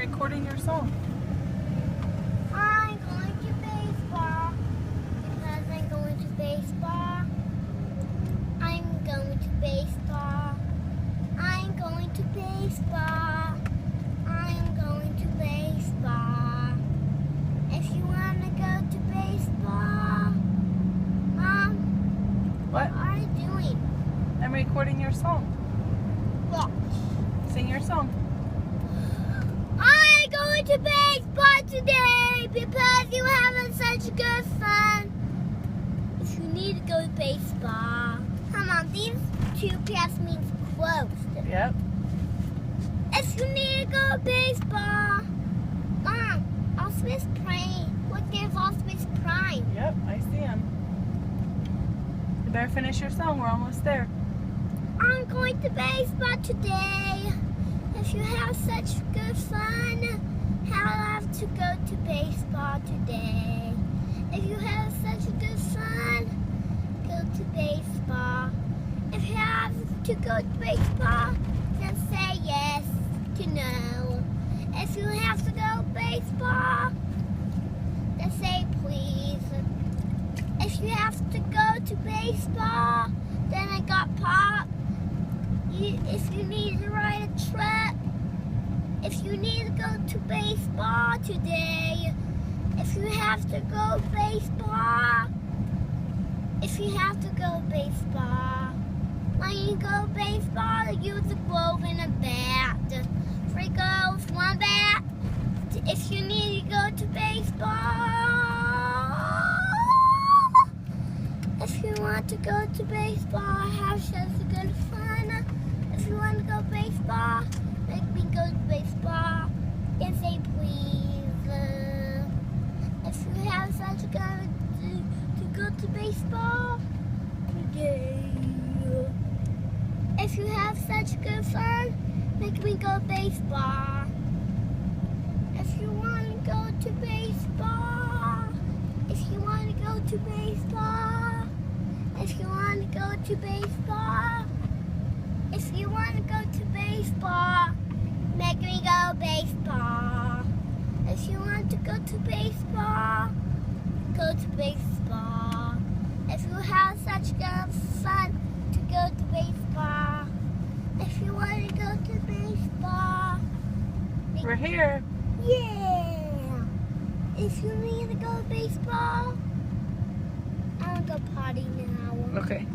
recording your song. I'm going to baseball because I'm going to baseball. I'm going to baseball. I'm going to baseball. I'm going to baseball. If you want to go to baseball, Mom, What? what are you doing? I'm recording your song. Look. Sing your song. I'm going to baseball today because you're having such good fun. If you need to go to baseball, come on, these two paths means closed. Yep. If you need to go to baseball, Mom, Optimus Prime. Look, there's Optimus Prime. Yep, I see him. You better finish your song. We're almost there. I'm going to baseball today. If you have such good fun, I'll have to go to baseball today. If you have such good fun, go to baseball. If you have to go to baseball, then say yes to no. If you have to go to baseball, then say please. If you have to go to baseball, then I got pop. If you need to ride a truck, if you need to go to baseball today, if you have to go to baseball, if you have to go to baseball, when you go to baseball, use a glove and a bat. 3 gloves, 1 bat. If you need to go to baseball, if you want to go to baseball, have such a good fun. If you want to go baseball, make me go to baseball and say please. If you have such a good to go to baseball today. If you have such good fun, make me go baseball. If you want to go to baseball, if you want to go to baseball, if you want to go to baseball, if you want to go to baseball, make me go baseball. If you want to go to baseball, go to baseball. If you have such good fun to go to baseball, if you want to go to baseball, We're here. yeah. If you need to go to baseball, I'm gonna go potty now. Okay.